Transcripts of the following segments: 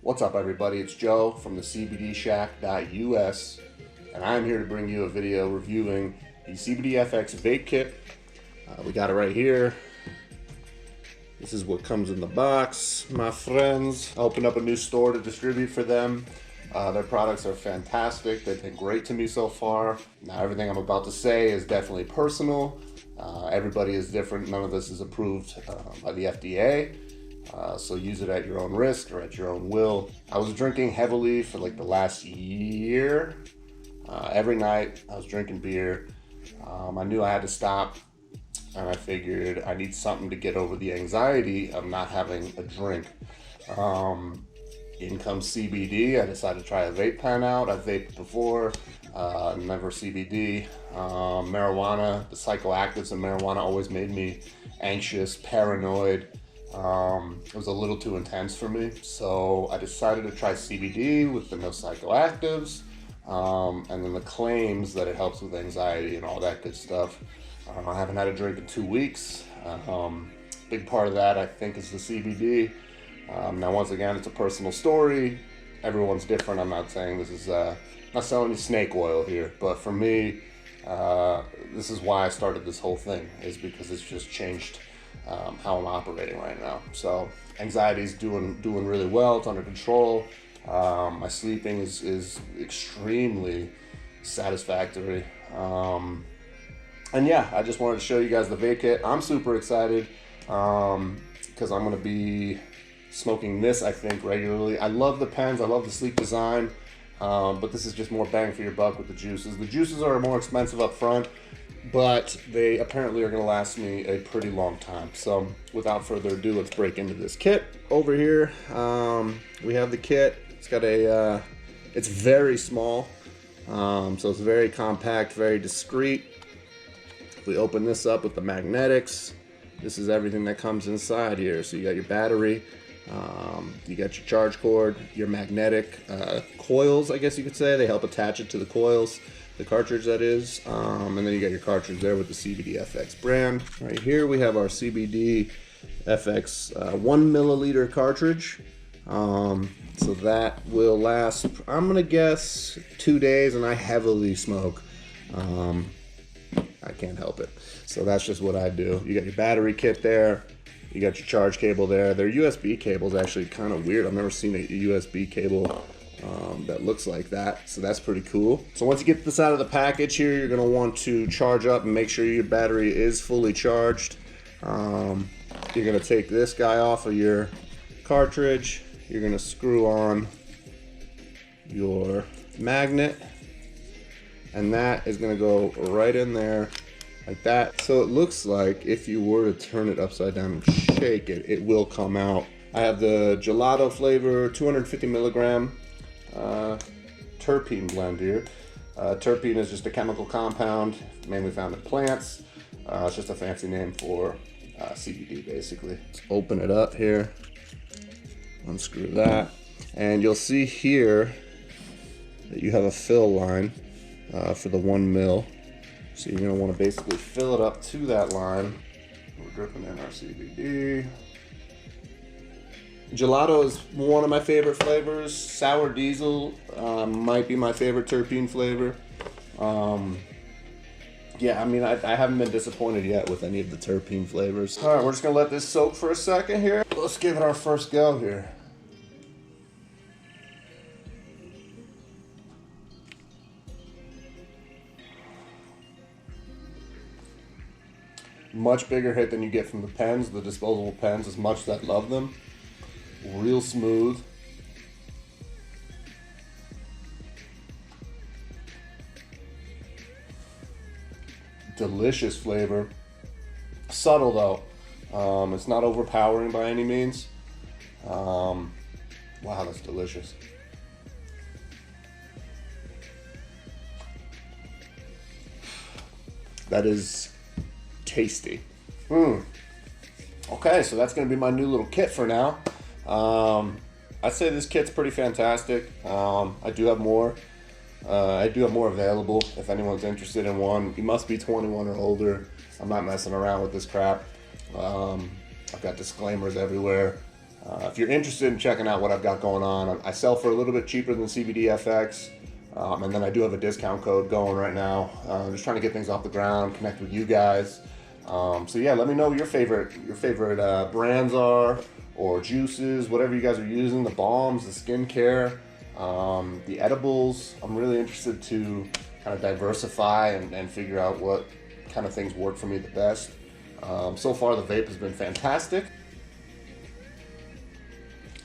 What's up, everybody? It's Joe from the CBDShack.us, and I'm here to bring you a video reviewing the CBDFX vape kit. We got it right here. This is what comes in the box, my friends. I opened up a new store to distribute for them. Their products are fantastic. They've been great to me so far. Now, everything I'm about to say is definitely personal. Everybody is different. None of this is approved by the FDA. So use it at your own risk or at your own will. I was drinking heavily for like the last year. Every night I was drinking beer. I knew I had to stop, and I figured I need something to get over the anxiety of not having a drink. In comes CBD. I decided to try a vape pen out. I've vaped before, never CBD. Marijuana, the psychoactives in marijuana always made me anxious, paranoid. It was a little too intense for me, so I decided to try CBD with the no psychoactives, and then the claims that it helps with anxiety and all that good stuff. I haven't had a drink in 2 weeks. Big part of that, I think, is the CBD. Now, once again, it's a personal story. Everyone's different. I'm not saying this is not selling you snake oil here, but for me, this is why I started this whole thing, is because it's just changed how I'm operating right now. So anxiety is doing really well. It's under control. My sleeping is extremely satisfactory. And yeah, I just wanted to show you guys the vape kit. I'm super excited because I'm going to be smoking this, I think, regularly. I love the pens. I love the sleek design. But this is just more bang for your buck with the juices. The juices are more expensive up front, but they apparently are going to last me a pretty long time. So without further ado, let's break into this kit. Over here, we have the kit. It's got a, it's very small, so it's very compact, very discreet. If we open this up with the magnetics, this is everything that comes inside here. So you got your battery, you got your charge cord, your magnetic coils, I guess you could say. They help attach it to the coils, the cartridge that is, and then you got your cartridge there with the CBDFX brand. Right here we have our CBDFX 1 milliliter cartridge. So that will last, I'm gonna guess, 2 days, and I heavily smoke. I can't help it. So that's just what I do. You got your battery kit there. You got your charge cable there. Their USB cable is actually kind of weird. I've never seen a USB cable that looks like that. So that's pretty cool. So once you get this out of the package here, you're gonna want to charge up and make sure your battery is fully charged. You're gonna take this guy off of your cartridge. You're gonna screw on your magnet, and that is gonna go right in there like that. So it looks like if you were to turn it upside down and shake it, it will come out. I have the gelato flavor 250 milligram terpene blend here. Terpene is just a chemical compound mainly found in plants. It's just a fancy name for CBD, basically. Let's open it up here, unscrew that, and you'll see here that you have a fill line for the 1 mil. So you're going to want to basically fill it up to that line. We're dripping in our CBD. Gelato is one of my favorite flavors. Sour diesel might be my favorite terpene flavor. Yeah, I mean, I haven't been disappointed yet with any of the terpene flavors. All right, we're just going to let this soak for a second here. Let's give it our first go here. Much bigger hit than you get from the pens, the disposable pens, as much as I love them. Real smooth. Delicious flavor. Subtle though. It's not overpowering by any means. Wow, that's delicious. That is tasty. Okay, so that's going to be my new little kit for now. I'd say this kit's pretty fantastic. I do have more. Available if anyone's interested in one. You must be 21 or older. I'm not messing around with this crap. I've got disclaimers everywhere. If you're interested in checking out what I've got going on, I sell for a little bit cheaper than CBDFX, and then I do have a discount code going right now. I'm just trying to get things off the ground, connect with you guys. So yeah, let me know what your favorite brands are, or juices, whatever you guys are using, the balms, the skincare, the edibles. I'm really interested to kind of diversify and figure out what kind of things work for me the best. So far the vape has been fantastic.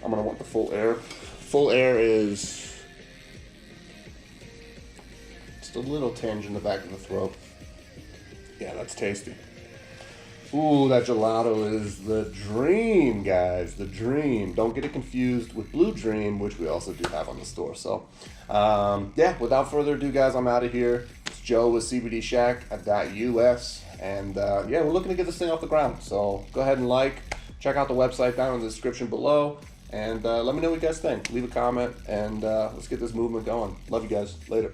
I'm gonna want the full air. Full air is just a little tinge in the back of the throat. Yeah, that's tasty. Ooh, that gelato is the dream, guys, the dream. Don't get it confused with Blue Dream, which we also do have on the store. So, yeah, without further ado, guys, I'm out of here. It's Joe with CBDShack.us, and yeah, we're looking to get this thing off the ground. So go ahead and check out the website down in the description below, and let me know what you guys think. Leave a comment, and let's get this movement going. Love you guys. Later.